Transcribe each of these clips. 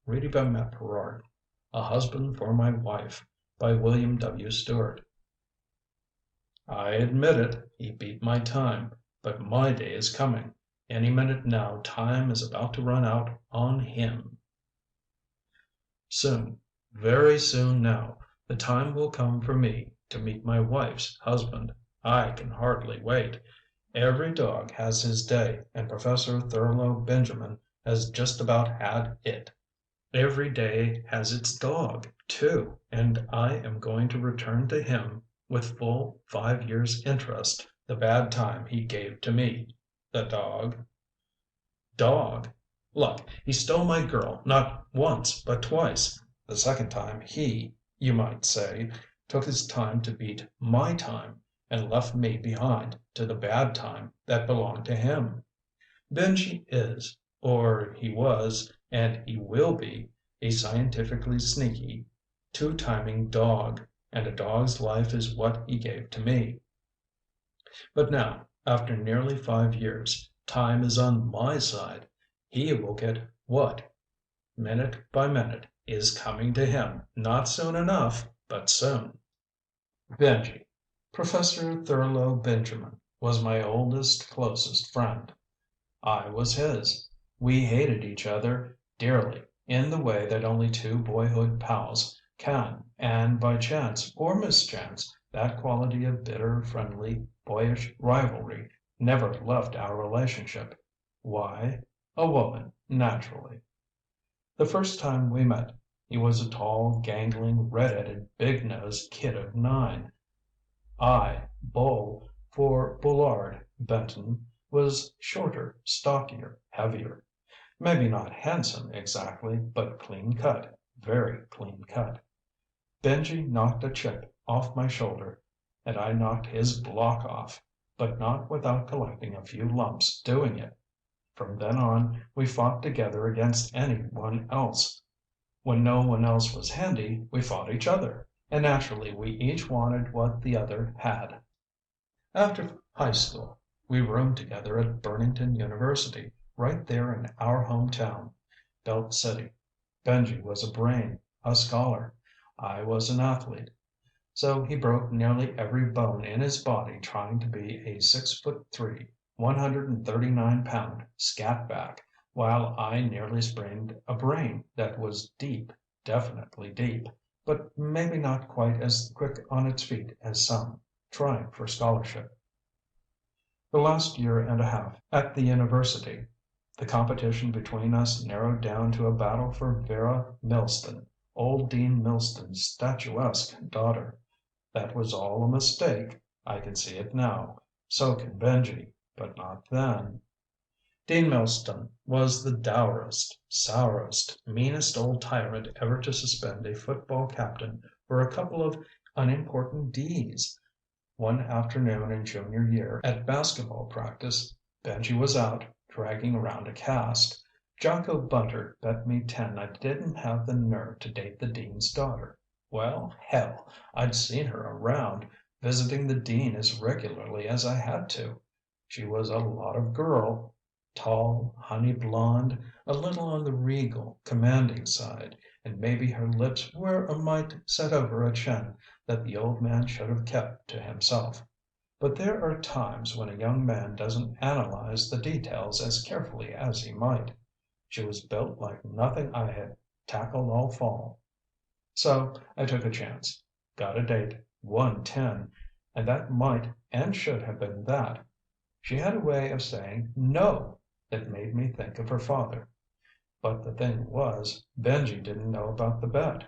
Read by Matt Perard. A Husband for My Wife by William W. Stuart. I admit it, he beat my time, but my day is coming. Any minute now time is about to run out on him. Soon, very soon now, the time will come for me to meet my wife's husband. I can hardly wait. Every dog has his day, and Professor Thurlow Benjamin has just about had it. Every day has its dog, too, and I am going to return to him with full 5 years' interest the bad time he gave to me. The dog. Dog? Look, he stole my girl not once but twice. The second time he, you might say, took his time to beat my time, and left me behind to the bad time that belonged to him. Benji is, or he was, and he will be, a scientifically sneaky, two-timing dog, and a dog's life is what he gave to me. But now, after nearly 5 years, time is on my side. He will get what, minute by minute, is coming to him, not soon enough, but soon. Benji. Professor Thurlow Benjamin was my oldest, closest friend. I was his. We hated each other dearly in the way that only two boyhood pals can, and by chance or mischance that quality of bitter, friendly, boyish rivalry never left our relationship. Why? A woman, naturally. The first time we met, he was a tall, gangling, red-headed, big-nosed kid of 9. I, Bull, for Bullard Benton, was shorter, stockier, heavier. Maybe not handsome exactly, but clean-cut, very clean-cut. Benji knocked a chip off my shoulder, and I knocked his block off, but not without collecting a few lumps doing it. From then on, we fought together against any one else. When no one else was handy, we fought each other, and naturally we each wanted what the other had. After high school, we roomed together at Burnington University, right there in our hometown, Belt City. Benji was a brain, a scholar. I was an athlete. So he broke nearly every bone in his body trying to be a 6'3", 139-pound scat-back, while I nearly sprained a brain that was deep, definitely deep, but maybe not quite as quick on its feet as some, trying for scholarship. The last year and a half at the university, the competition between us narrowed down to a battle for Vera Milston, old Dean Milston's statuesque daughter. That was all a mistake. I can see it now. So can Benji, but not then. Dean Milston was the dourest, sourest, meanest old tyrant ever to suspend a football captain for a couple of unimportant D's. One afternoon in junior year, at basketball practice, Benji was out, dragging around a cast. Jocko Bunter bet me 10 I didn't have the nerve to date the dean's daughter. Well, hell, I'd seen her around, visiting the dean as regularly as I had to. She was a lot of girl. Tall, honey blonde, a little on the regal, commanding side, and maybe her lips were a mite set over a chin that the old man should have kept to himself. But there are times when a young man doesn't analyze the details as carefully as he might. She was built like nothing I had tackled all fall. So I took a chance. Got a date, won 10, and that might and should have been that. She had a way of saying no that made me think of her father. But the thing was, Benji didn't know about the bet.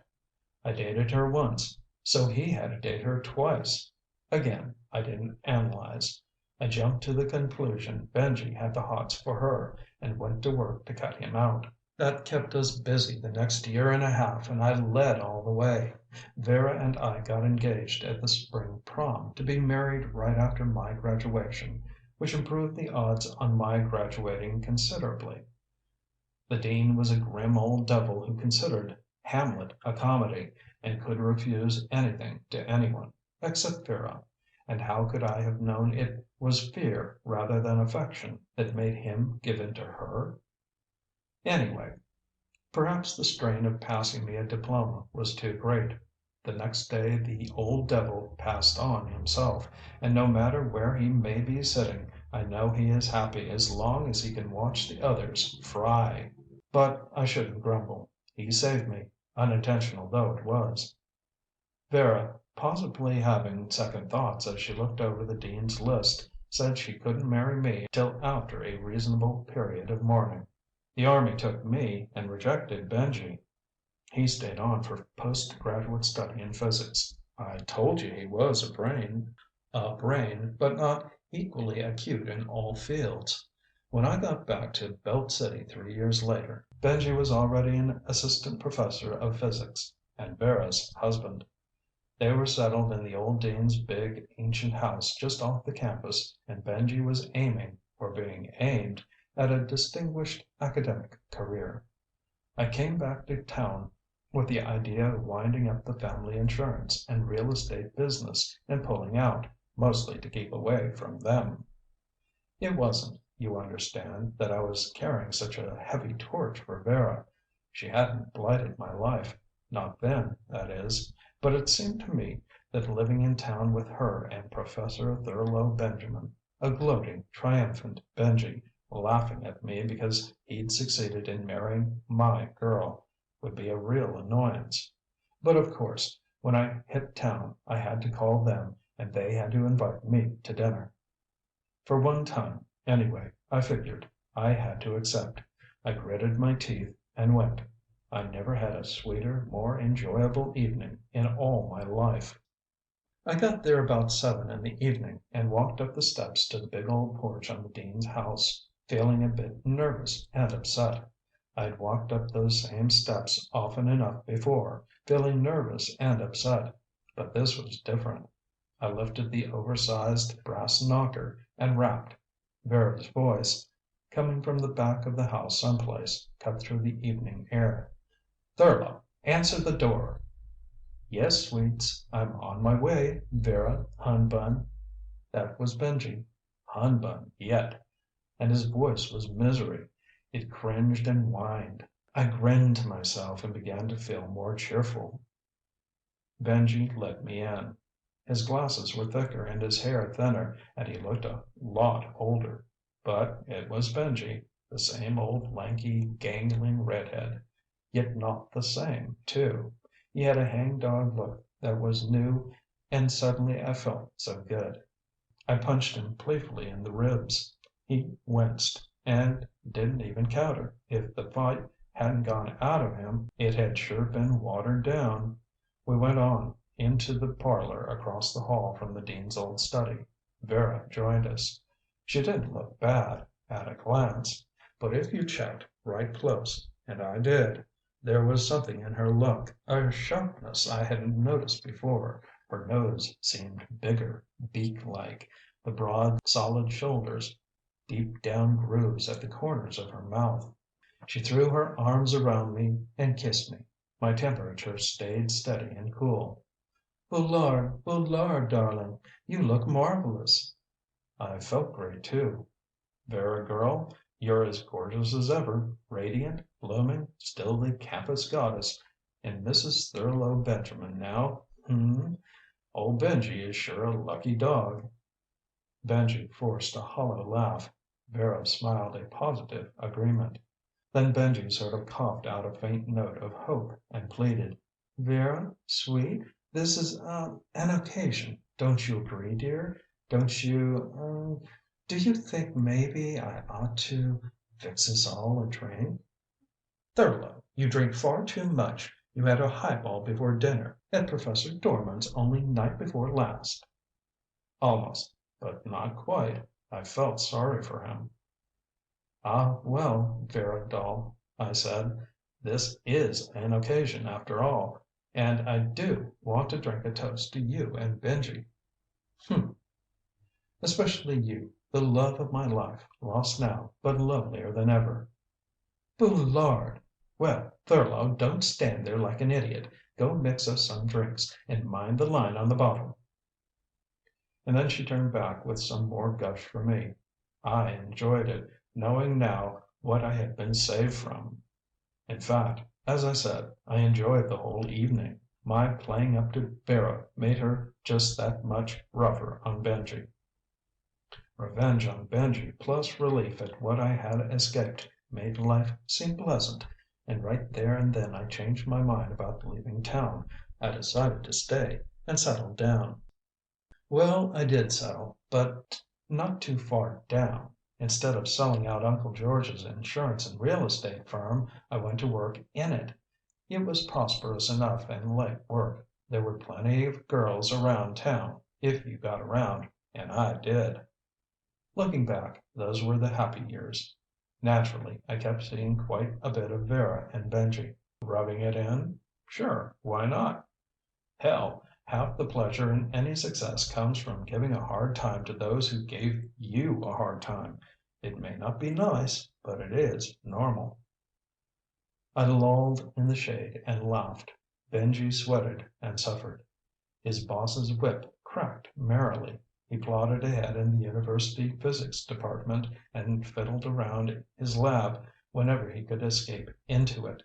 I dated her once, so he had to date her twice. Again, I didn't analyze. I jumped to the conclusion Benji had the hots for her and went to work to cut him out. That kept us busy the next year and a half, and I led all the way. Vera and I got engaged at the spring prom, to be married right after my graduation, which improved the odds on my graduating considerably. The dean was a grim old devil who considered Hamlet a comedy and could refuse anything to anyone, except Vera. And how could I have known it was fear rather than affection that made him give in to her? Anyway, Perhaps the strain of passing me a diploma was too great. The next day the old devil passed on himself, and no matter where he may be sitting, I know he is happy as long as he can watch the others fry. But I shouldn't grumble. He saved me, unintentional though it was. Vera, possibly having second thoughts as she looked over the dean's list, said she couldn't marry me till after a reasonable period of mourning. The army took me and rejected Benji. He stayed on for post-graduate study in physics. I told you he was a brain. A brain, but not equally acute in all fields. When I got back to Belt City 3 years later, Benji was already an assistant professor of physics and Vera's husband. They were settled in the old dean's big, ancient house just off the campus, and Benji was aiming, or being aimed, at a distinguished academic career. I came back to town with the idea of winding up the family insurance and real estate business and pulling out, mostly to keep away from them. It wasn't, you understand, that I was carrying such a heavy torch for Vera. She hadn't blighted my life. Not then, that is. But it seemed to me that living in town with her and Professor Thurlow Benjamin, a gloating, triumphant Benji, laughing at me because he'd succeeded in marrying my girl, would be a real annoyance. But of course, when I hit town I had to call them and they had to invite me to dinner. For one time, anyway, I figured I had to accept. I gritted my teeth and went. I never had a sweeter, more enjoyable evening in all my life. I got there about 7 in the evening and walked up the steps to the big old porch on the dean's house, feeling a bit nervous and upset. I'd walked up those same steps often enough before, feeling nervous and upset. But this was different. I lifted the oversized brass knocker and rapped. Vera's voice, coming from the back of the house someplace, cut through the evening air. "Thurlow, answer the door!" "Yes, sweets, I'm on my way, Vera Hunbun." That was Benji. Hunbun yet! And his voice was misery. It cringed and whined. I grinned to myself and began to feel more cheerful. Benji let me in. His glasses were thicker and his hair thinner, and he looked a lot older. But it was Benji, the same old lanky, gangling redhead. Yet not the same, too. He had a hangdog look that was new and suddenly I felt so good. I punched him playfully in the ribs. He winced and didn't even counter. If the fight hadn't gone out of him, it had sure been watered down. We went on into the parlor across the hall from the dean's old study. Vera joined us. She didn't look bad, at a glance. But if you checked right close, and I did, there was something in her look, a sharpness I hadn't noticed before. Her nose seemed bigger, beak-like, the broad, solid shoulders, deep down grooves at the corners of her mouth. She threw her arms around me and kissed me. My temperature stayed steady and cool. Boulard, darling, you look marvelous." I felt great, too. "Vera girl, you're as gorgeous as ever, radiant, blooming, still the campus goddess. And Mrs. Thurlow Benjamin now, Old Benji is sure a lucky dog." Benji forced a hollow laugh. Vera smiled a positive agreement. Then Benji sort of coughed out a faint note of hope and pleaded. "Vera, sweet, this is, an occasion. Don't you agree, dear? Don't you, do you think maybe I ought to fix us all a drink?" "Thurlow, you drink far too much. You had a highball before dinner at Professor Dorman's only night before last." Almost, but not quite. I felt sorry for him. "Ah, well, Vera doll," I said, "this is an occasion after all. And I do want to drink a toast to you and Benji." "Hm. Especially you, the love of my life, lost now, but lovelier than ever." "Boulard! Well, Thurlow, don't stand there like an idiot. Go mix us some drinks, and mind the line on the bottle." And then she turned back with some more gush for me. I enjoyed it, knowing now what I had been saved from. In fact, as I said, I enjoyed the whole evening. My playing up to Vera made her just that much rougher on Benji. Revenge on Benji plus relief at what I had escaped made life seem pleasant, and right there and then I changed my mind about leaving town. I decided to stay and settle down. Well, I did settle, but not too far down. Instead of selling out Uncle George's insurance and real estate firm, I went to work in it. It was prosperous enough and light work. There were plenty of girls around town, if you got around, and I did. Looking back, those were the happy years. Naturally, I kept seeing quite a bit of Vera and Benji. Rubbing it in? Sure, why not? Hell, half the pleasure in any success comes from giving a hard time to those who gave you a hard time. It may not be nice, but it is normal. I lolled in the shade and laughed. Benji sweated and suffered. His boss's whip cracked merrily. He plodded ahead in the university physics department and fiddled around his lab whenever he could escape into it.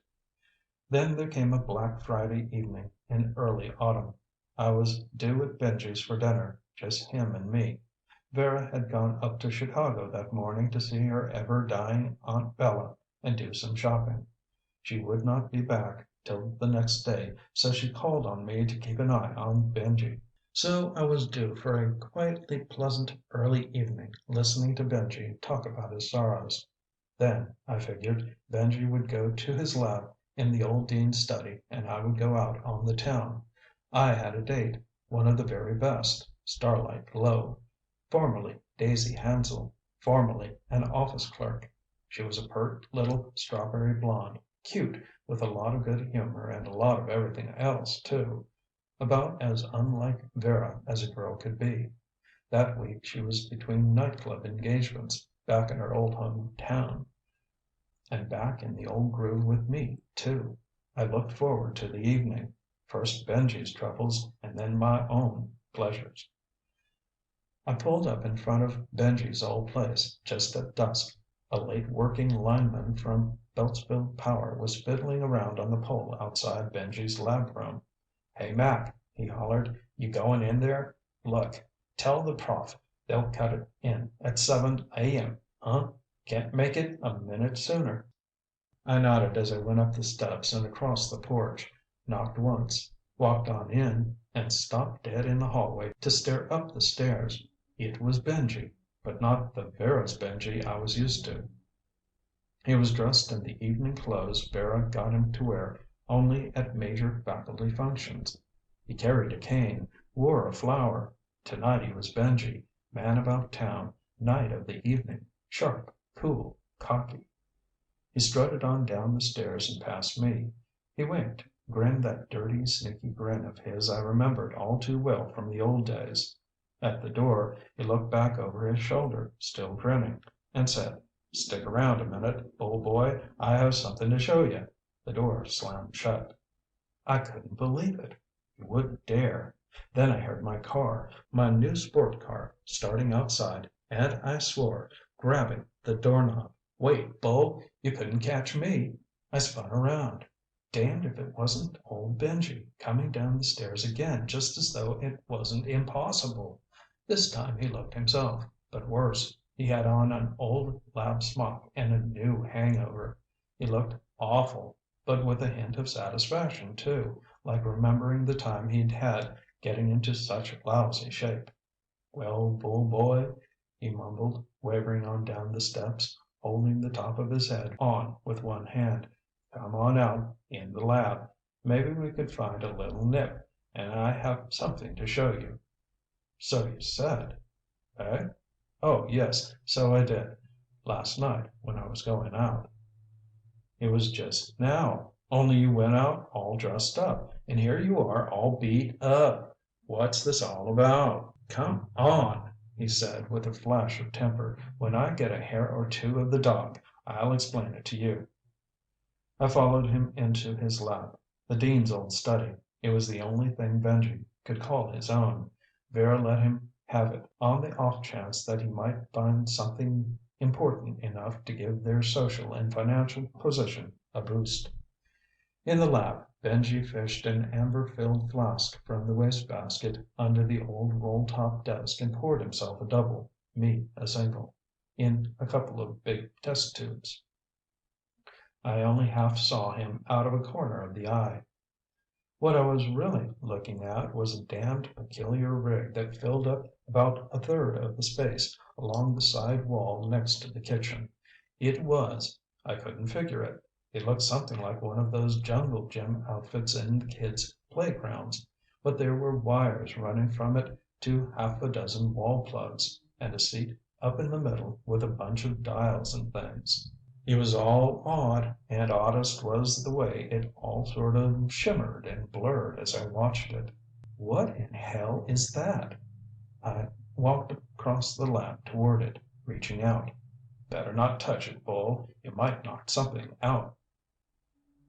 Then there came a Black Friday evening in early autumn. I was due at Benji's for dinner, just him and me. Vera had gone up to Chicago that morning to see her ever-dying Aunt Bella and do some shopping. She would not be back till the next day, so she called on me to keep an eye on Benji. So I was due for a quietly pleasant early evening listening to Benji talk about his sorrows. Then, I figured, Benji would go to his lab in the old dean's study and I would go out on the town. I had a date, one of the very best, Starlight Glow, formerly Daisy Hansel, formerly an office clerk. She was a pert little strawberry blonde, cute, with a lot of good humor and a lot of everything else, too. About as unlike Vera as a girl could be. That week she was between nightclub engagements, back in her old home town. And back in the old groove with me, too. I looked forward to the evening. First Benji's troubles and then my own pleasures. I pulled up in front of Benji's old place just at dusk. A late working lineman from Beltsville Power was fiddling around on the pole outside Benji's lab room. "Hey, Mac," he hollered, "you going in there? Look, tell the prof they'll cut it in at 7 a.m., huh? Can't make it a minute sooner." I nodded as I went up the steps and across the porch, knocked once, walked on in, and stopped dead in the hallway to stare up the stairs. It was Benji, but not the Vera's Benji I was used to. He was dressed in the evening clothes Vera got him to wear only at major faculty functions. He carried a cane, wore a flower. Tonight he was Benji, man about town, knight of the evening, sharp, cool, cocky. He strutted on down the stairs and past me. He winked, grinned that dirty, sneaky grin of his I remembered all too well from the old days. At the door, he looked back over his shoulder, still grinning, and said, "Stick around a minute, old boy. I have something to show you." The door slammed shut. I couldn't believe it. He wouldn't dare. Then I heard my new sport car, starting outside, and I swore, grabbing the doorknob. Wait, Bull, you couldn't catch me. I spun around. Damned if it wasn't old Benji, coming down the stairs again just as though it wasn't impossible. This time he looked himself, but worse. He had on an old lab smock and a new hangover. He looked awful, but with a hint of satisfaction, too, like remembering the time he'd had getting into such lousy shape. "Well, Bull boy," he mumbled, wavering on down the steps, holding the top of his head on with one hand. "Come on out, in the lab. Maybe we could find a little nip, and I have something to show you." "So you said." "Eh? Oh, yes, so I did. Last night, when I was going out." "It was just now. Only you went out all dressed up, and here you are all beat up. What's this all about?" "Come on," he said with a flash of temper. "When I get a hair or two of the dog, I'll explain it to you." I followed him into his lab, the dean's old study. It was the only thing Benji could call his own. Vera let him have it on the off chance that he might find something important enough to give their social and financial position a boost. In the lab, Benji fished an amber-filled flask from the wastebasket under the old roll-top desk and poured himself a double, me a single, in a couple of big test tubes. I only half saw him out of a corner of the eye. What I was really looking at was a damned peculiar rig that filled up about a third of the space along the side wall next to the kitchen. I couldn't figure it. It looked something like one of those jungle gym outfits in the kids' playgrounds, but there were wires running from it to half a dozen wall plugs, and a seat up in the middle with a bunch of dials and things. It was all odd, and oddest was the way it all sort of shimmered and blurred as I watched it. What in hell is that? I walked across the lab toward it, reaching out. Better not touch it, Bull. You might knock something out.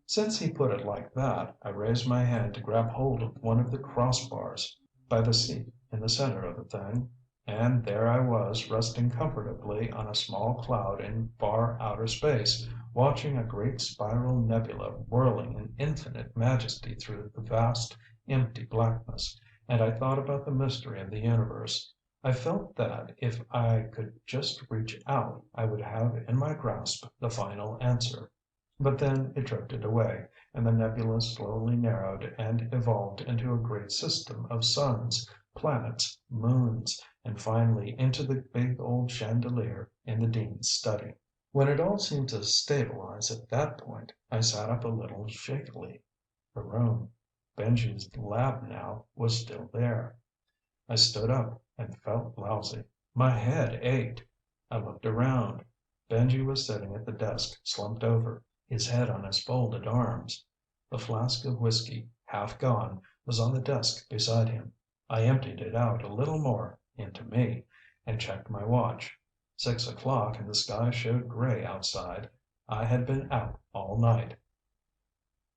Since he put it like that, I raised my hand to grab hold of one of the crossbars by the seat in the center of the thing. And there I was, resting comfortably on a small cloud in far outer space, watching a great spiral nebula whirling in infinite majesty through the vast, empty blackness, and I thought about the mystery of the universe. I felt that if I could just reach out, I would have in my grasp the final answer. But then it drifted away, and the nebula slowly narrowed and evolved into a great system of suns, planets, moons, and finally into the big old chandelier in the dean's study. When it all seemed to stabilize at that point, I sat up a little shakily. The room, Benji's lab now, was still there. I stood up and felt lousy. My head ached. I looked around. Benji was sitting at the desk, slumped over, his head on his folded arms. The flask of whiskey, half gone, was on the desk beside him. I emptied it out a little more into me, and checked my watch. 6 o'clock and the sky showed gray outside. I had been out all night.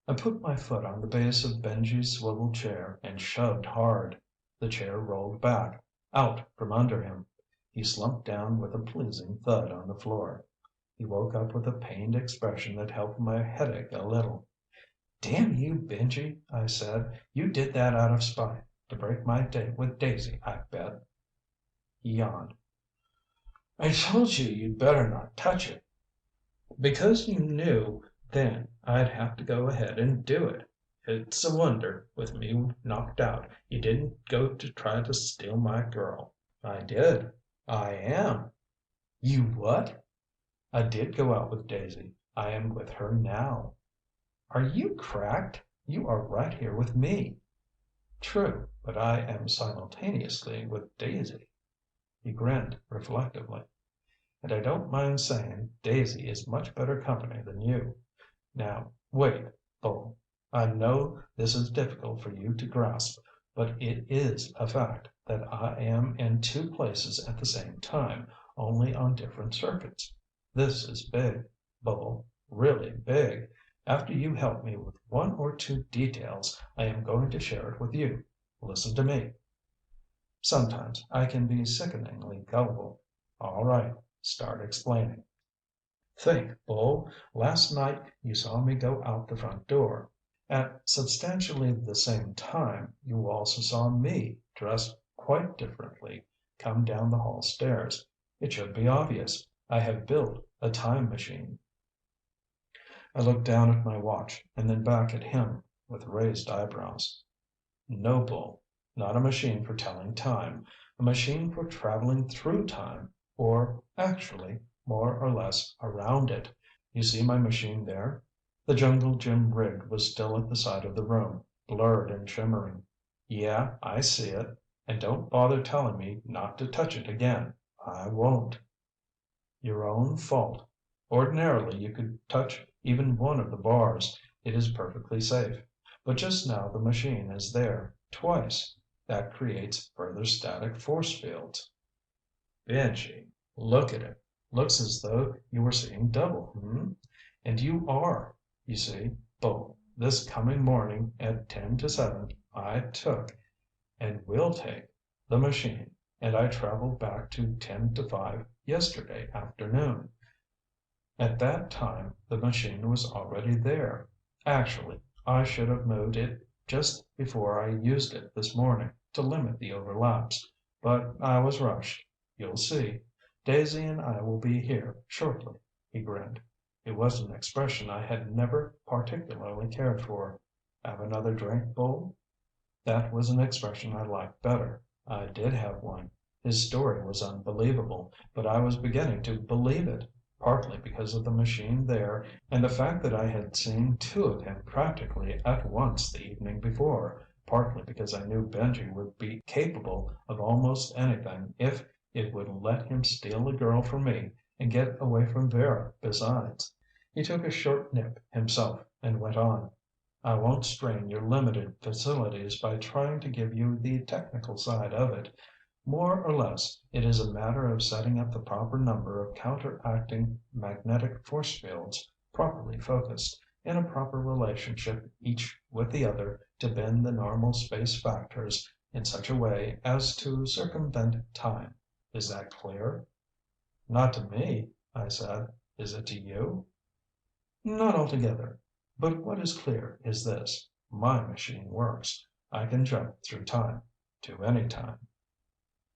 I put my foot on the base of Benji's swivel chair and shoved hard. The chair rolled back, out from under him. He slumped down with a pleasing thud on the floor. He woke up with a pained expression that helped my headache a little. "Damn you, Benji," I said. "You did that out of spite, to break my date with Daisy, I bet." He yawned. "I told you you'd better not touch it." "Because you knew then I'd have to go ahead and do it. It's a wonder, with me knocked out, you didn't go to try to steal my girl." "I did. I am." "You what?" "I did go out with Daisy. I am with her now." "Are you cracked? You are right here with me." "True, but I am simultaneously with Daisy." He grinned reflectively. "And I don't mind saying Daisy is much better company than you. Now, wait, Bull. I know this is difficult for you to grasp, but it is a fact that I am in two places at the same time, only on different circuits. This is big, Bull, really big. After you help me with one or two details, I am going to share it with you. Listen to me. Sometimes I can be sickeningly gullible. All right, start explaining. Think, Bull, last night you saw me go out the front door. At substantially the same time, you also saw me, dressed quite differently, come down the hall stairs. It should be obvious. I have built a time machine." I looked down at my watch and then back at him, with raised eyebrows. "No, Bull. Not a machine for telling time. A machine for traveling through time, or, actually, more or less around it. You see my machine there?" The jungle gym rig was still at the side of the room, blurred and shimmering. "Yeah, I see it. And don't bother telling me not to touch it again. I won't." "Your own fault. Ordinarily you could touch even one of the bars. It is perfectly safe. But just now the machine is there, twice. That creates further static force fields." "Benji, look at it. Looks as though you were seeing double, And you are. You see, Bull, this coming morning at 10 to 7, I took, and will take, the machine, and I traveled back to 10 to 5 yesterday afternoon. At that time the machine was already there. Actually, I should have moved it just before I used it this morning, to limit the overlaps. But I was rushed. You'll see. Daisy and I will be here shortly." He grinned. It was an expression I had never particularly cared for. "Have another drink, Bull?" That was an expression I liked better. I did have one. His story was unbelievable, but I was beginning to believe it, partly because of the machine there and the fact that I had seen two of him practically at once the evening before, partly because I knew Benji would be capable of almost anything if it would let him steal a girl from me and get away from Vera besides. He took a short nip himself and went on. "I won't strain your limited facilities by trying to give you the technical side of it. More or less, it is a matter of setting up the proper number of counteracting magnetic force fields, properly focused, in a proper relationship each with the other to bend the normal space factors in such a way as to circumvent time. Is that clear?" "Not to me," I said. "Is it to you?" "Not altogether. But what is clear is this: my machine works. I can jump through time. To any time."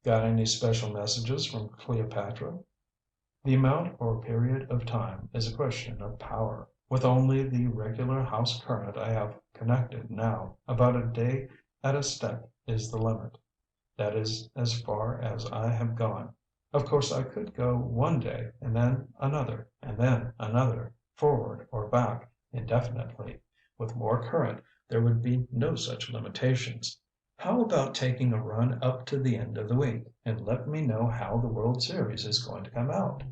"Got any special messages from Cleopatra?" "The amount or period of time is a question of power. With only the regular house current I have connected now, about a day at a step is the limit. That is as far as I have gone. Of course I could go one day, and then another, forward or back, indefinitely. With more current, there would be no such limitations. How about taking a run up to the end of the week, and let me know how the World Series is going to come out?"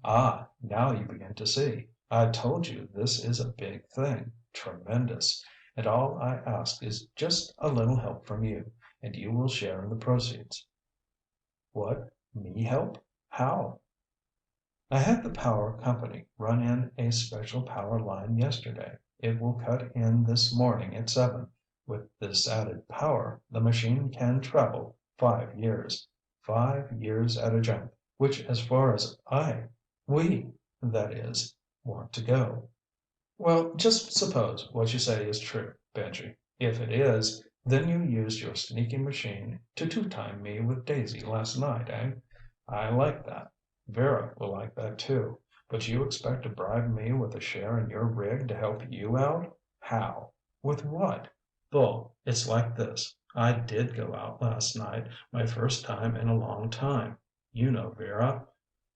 "Ah, now you begin to see. I told you this is a big thing, tremendous. And all I ask is just a little help from you, and you will share in the proceeds." "What, me help? How?" "I had the power company run in a special power line yesterday. It will cut in this morning at 7. With this added power, the machine can travel 5 years. 5 years at a jump, which as far as we, that is, want to go." "Well, just suppose what you say is true, Benji. If it is, then you used your sneaky machine to two-time me with Daisy last night, eh? I like that. Vera will like that too. But you expect to bribe me with a share in your rig to help you out? How? With what?" "Bull, it's like this. I did go out last night, my first time in a long time. You know Vera.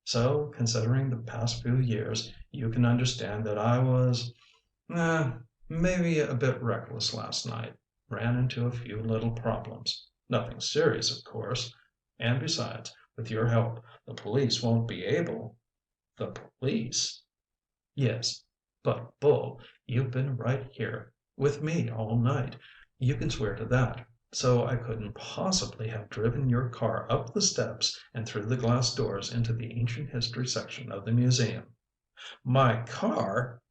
So, considering the past few years, you can understand that I was maybe a bit reckless last night. Ran into a few little problems. Nothing serious, of course. And besides, with your help, the police won't be able—" "The police?" "Yes. But, Bull, you've been right here with me all night. You can swear to that. So I couldn't possibly have driven your car up the steps and through the glass doors into the ancient history section of the museum." "My car?"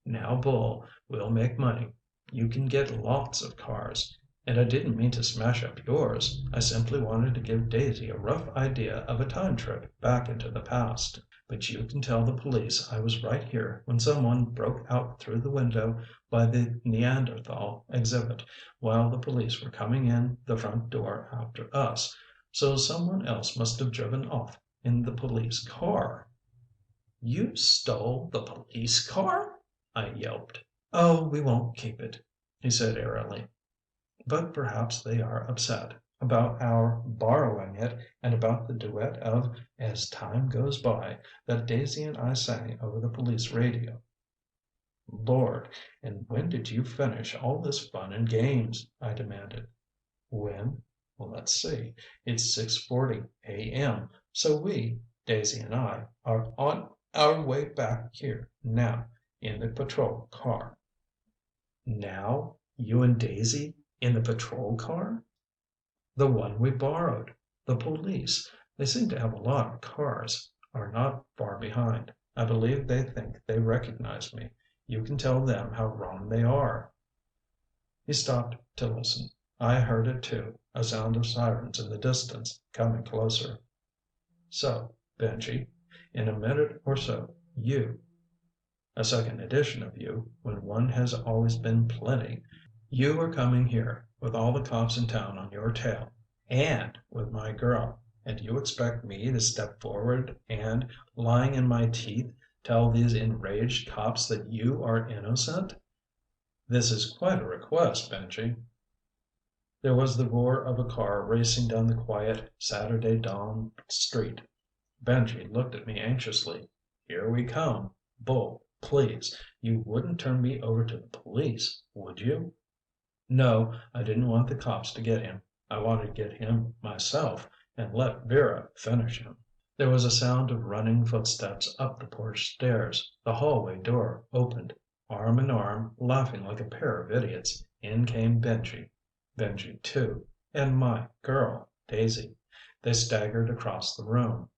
"Now, Bull, we'll make money. You can get lots of cars. And I didn't mean to smash up yours. I simply wanted to give Daisy a rough idea of a time trip back into the past. But you can tell the police I was right here when someone broke out through the window by the Neanderthal exhibit, while the police were coming in the front door after us. So someone else must have driven off in the police car." "You stole the police car?" I yelped. "Oh, we won't keep it," he said airily. "But perhaps they are upset about our borrowing it and about the duet of 'As Time Goes By' that Daisy and I sang over the police radio." "Lord, and when did you finish all this fun and games?" I demanded. "When? Let's see. It's 6:40 a.m. So we, Daisy and I, are on our way back here now in the patrol car." "Now? You and Daisy in the patrol car?" "The one we borrowed. The police, they seem to have a lot of cars, are not far behind. I believe they think they recognize me. You can tell them how wrong they are." He stopped to listen. I heard it too, a sound of sirens in the distance, coming closer. So, Benji, in a minute or so, a second edition of you, when one has always been plenty, you are coming here with all the cops in town on your tail, and with my girl, and you expect me to step forward and, lying in my teeth, tell these enraged cops that you are innocent? This is quite a request, Benji." There was the roar of a car racing down the quiet Saturday dawn street. Benji looked at me anxiously. "Here we come. Bull, please, you wouldn't turn me over to the police, would you?" "No, I didn't want the cops to get him. I wanted to get him myself and let Vera finish him." There was a sound of running footsteps up the porch stairs. The hallway door opened. Arm in arm, laughing like a pair of idiots, in came Benji too, and my girl, Daisy. They staggered across the room.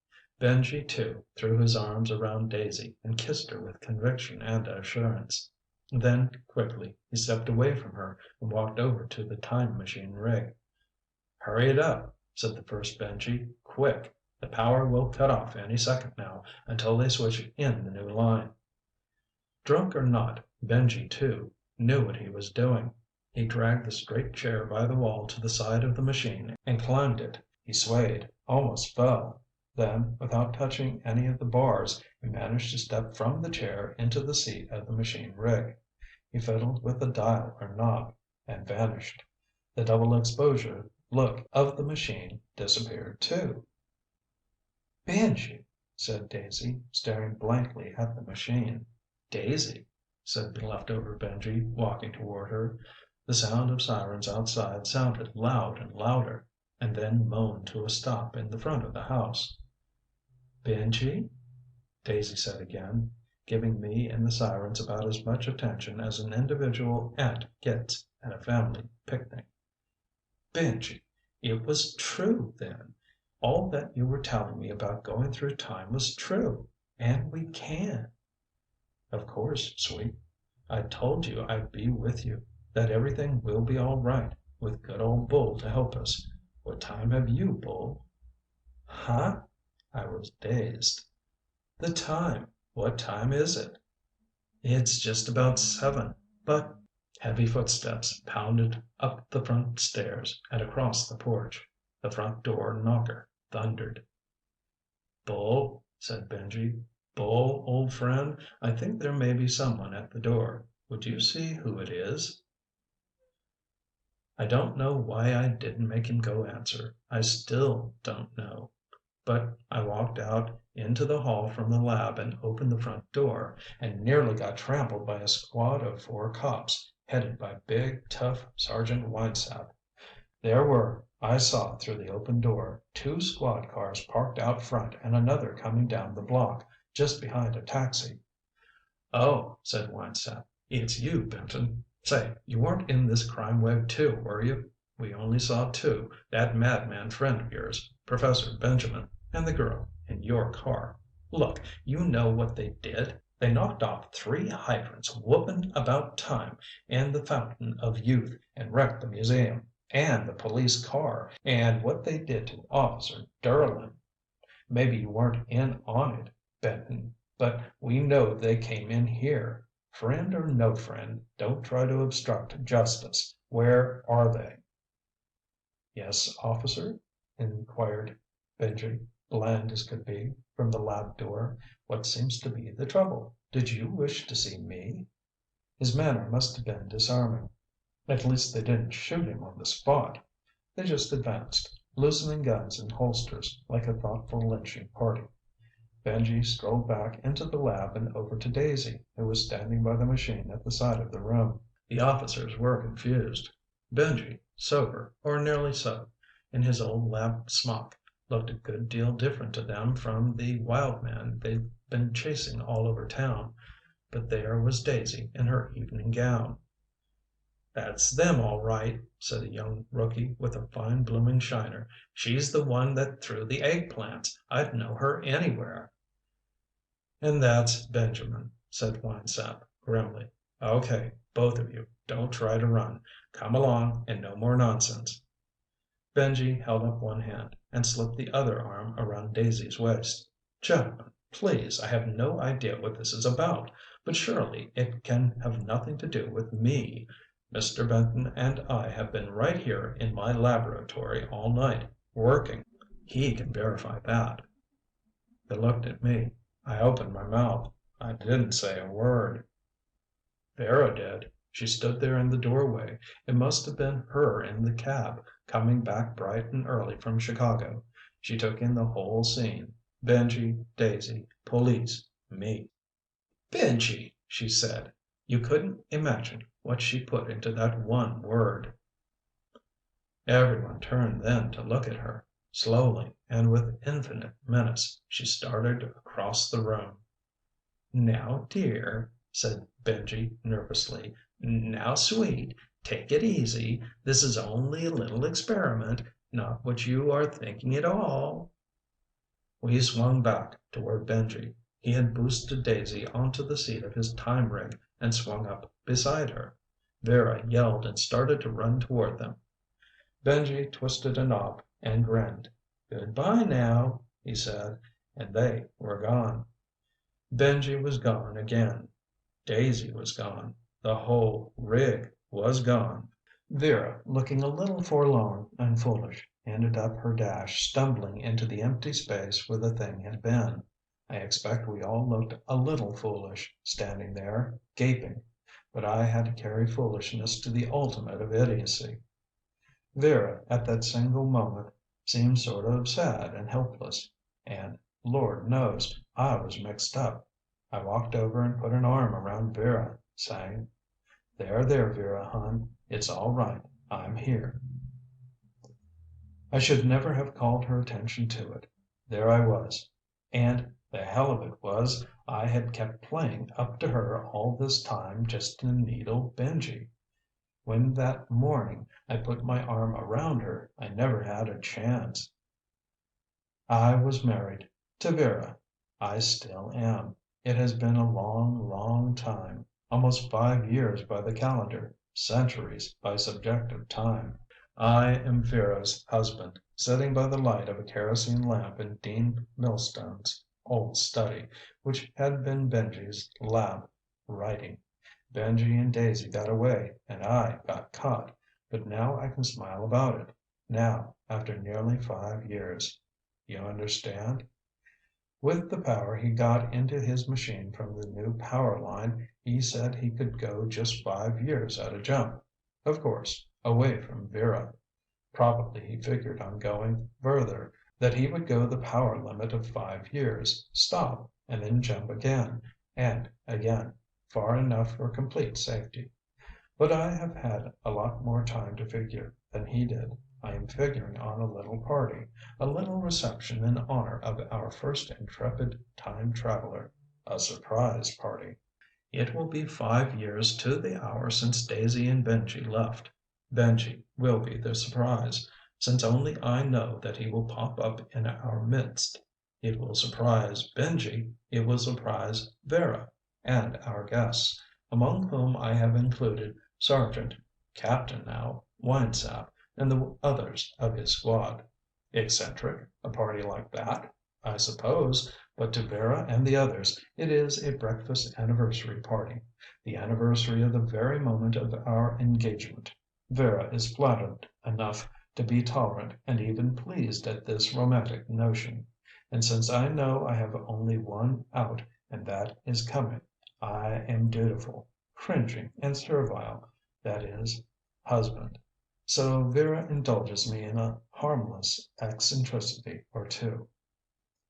Benji too threw his arms around Daisy and kissed her with conviction and assurance. Then, quickly, he stepped away from her and walked over to the time machine rig. "Hurry it up," said the first Benji. "Quick. The power will cut off any second now, until they switch in the new line." Drunk or not, Benji too knew what he was doing. He dragged the straight chair by the wall to the side of the machine and climbed it. He swayed, almost fell. Then, without touching any of the bars, he managed to step from the chair into the seat of the machine rig. He fiddled with the dial or knob, and vanished. The double exposure look of the machine disappeared too. "Benji," said Daisy, staring blankly at the machine. "Daisy," said the leftover Benji, walking toward her. The sound of sirens outside sounded loud and louder, and then moaned to a stop in the front of the house. "Benji?" Daisy said again, giving me and the sirens about as much attention as an individual ant gets at a family picnic. "Benji, it was true, then. All that you were telling me about going through time was true. And we can." "Of course, sweet. I told you I'd be with you. That everything will be all right, with good old Bull to help us. What time have you, Bull?" "Huh?" I was dazed. "The time. What time is it?" "It's just about 7. But—" Heavy footsteps pounded up the front stairs and across the porch. The front door knocker thundered. "Bull," said Benji. "Bull, old friend, I think there may be someone at the door. Would you see who it is?" I don't know why I didn't make him go answer. I still don't know. But I walked out into the hall from the lab and opened the front door, and nearly got trampled by a squad of 4 cops, headed by big, tough Sergeant Winesap. There were, I saw through the open door, 2 squad cars parked out front and another coming down the block, just behind a taxi. "Oh," said Winesap, "it's you, Benton. Say, you weren't in this crime wave too, were you? We only saw 2, that madman friend of yours, Professor Benjamin, and the girl, in your car. Look, you know what they did? They knocked off 3 hydrants whooping about time and the Fountain of Youth and wrecked the museum and the police car and what they did to Officer Derlin. Maybe you weren't in on it, Benton, but we know they came in here. Friend or no friend, don't try to obstruct justice. Where are they?" "Yes, officer?" inquired Benji, bland as could be, from the lab door. "What seems to be the trouble? Did you wish to see me?" His manner must have been disarming. At least they didn't shoot him on the spot. They just advanced, loosening guns in holsters, like a thoughtful lynching party. Benji strolled back into the lab and over to Daisy, who was standing by the machine at the side of the room. The officers were confused. Benji, sober, or nearly so, in his old lab smock, looked a good deal different to them from the wild man they'd been chasing all over town. But there was Daisy in her evening gown. "That's them, all right," said a young rookie with a fine blooming shiner. "She's the one that threw the eggplants. I'd know her anywhere." "And that's Benjamin," said Winesap, grimly. "Okay, both of you, don't try to run. Come along and no more nonsense." Benji held up one hand. and slipped the other arm around Daisy's waist. "Gentlemen, please, I have no idea what this is about, but surely it can have nothing to do with me. Mr. Benton and I have been right here in my laboratory all night, working. He can verify that." They looked at me. I opened my mouth. I didn't say a word. Vera did. She stood there in the doorway. It must have been her in the cab, coming back bright and early from Chicago. She took in the whole scene: Benji, Daisy, police, me. "Benji," she said. You couldn't imagine what she put into that one word. Everyone turned then to look at her. Slowly and with infinite menace she started across the room. "Now, dear," said Benji nervously. "Now, sweet, take it easy. This is only a little experiment. Not what you are thinking at all." We swung back toward Benji. He had boosted Daisy onto the seat of his time rig and swung up beside her. Vera yelled and started to run toward them. Benji twisted a knob and grinned. "Good-bye now," he said, and they were gone. Benji was gone again. Daisy was gone. The whole rig was gone. Vera, looking a little forlorn and foolish, ended up her dash stumbling into the empty space where the thing had been. I expect we all looked a little foolish, standing there, gaping. But I had to carry foolishness to the ultimate of idiocy. Vera, at that single moment, seemed sort of sad and helpless. And, Lord knows, I was mixed up. I walked over and put an arm around Vera, saying, "There, there, Vera, hon. It's all right. I'm here." I should never have called her attention to it. There I was. And the hell of it was I had kept playing up to her all this time just to needle Benji. When that morning I put my arm around her, I never had a chance. I was married to Vera. I still am. It has been a long, long time. Almost 5 years by the calendar, centuries by subjective time. I am Vera's husband, sitting by the light of a kerosene lamp in Dean Millstone's old study, which had been Benji's lab, writing. Benji and Daisy got away and I got caught, but now I can smile about it. Now, after nearly 5 years. You understand? With the power he got into his machine from the new power line, he said he could go just 5 years at a jump. Of course, away from Vera. Probably he figured on going further, that he would go the power limit of 5 years, stop, and then jump again, and again, far enough for complete safety. But I have had a lot more time to figure than he did. I am figuring on a little party, a little reception in honor of our first intrepid time traveler, a surprise party. It will be 5 years to the hour since Daisy and Benji left. Benji will be the surprise, since only I know that he will pop up in our midst. It will surprise Benji, it will surprise Vera, and our guests, among whom I have included Sergeant, Captain now, Winesap, and the others of his squad. Eccentric, a party like that? I suppose, but to Vera and the others it is a breakfast anniversary party, the anniversary of the very moment of our engagement. Vera is flattered enough to be tolerant and even pleased at this romantic notion. And since I know I have only one out and that is coming, I am dutiful, cringing and servile, that is, husband. So Vera indulges me in a harmless eccentricity or two.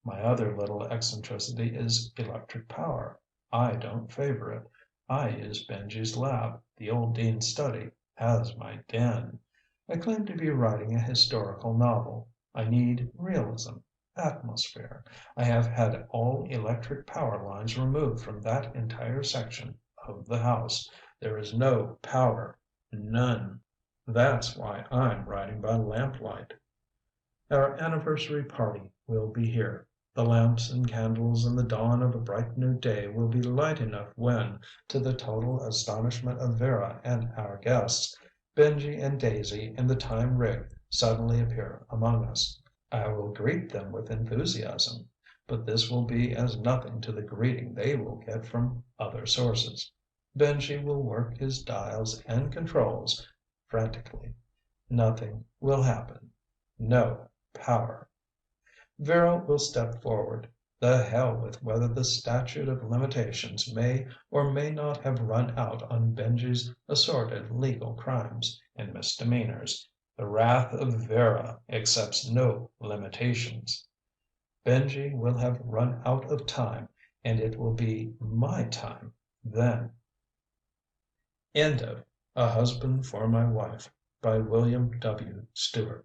My other little eccentricity is electric power. I don't favor it. I use Benji's lab, the old dean's study, as my den. I claim to be writing a historical novel. I need realism, atmosphere. I have had all electric power lines removed from that entire section of the house. There is no power. None. That's why I'm writing by lamplight. Our anniversary party will be here. The lamps and candles and the dawn of a bright new day will be light enough when, to the total astonishment of Vera and our guests, Benji and Daisy and the time rig suddenly appear among us. I will greet them with enthusiasm, but this will be as nothing to the greeting they will get from other sources. Benji will work his dials and controls frantically. Nothing will happen. No power. Vera will step forward. The hell with whether the statute of limitations may or may not have run out on Benji's assorted legal crimes and misdemeanors. The wrath of Vera accepts no limitations. Benji will have run out of time, and it will be my time then. End of A Husband for My Wife by William W. Stuart.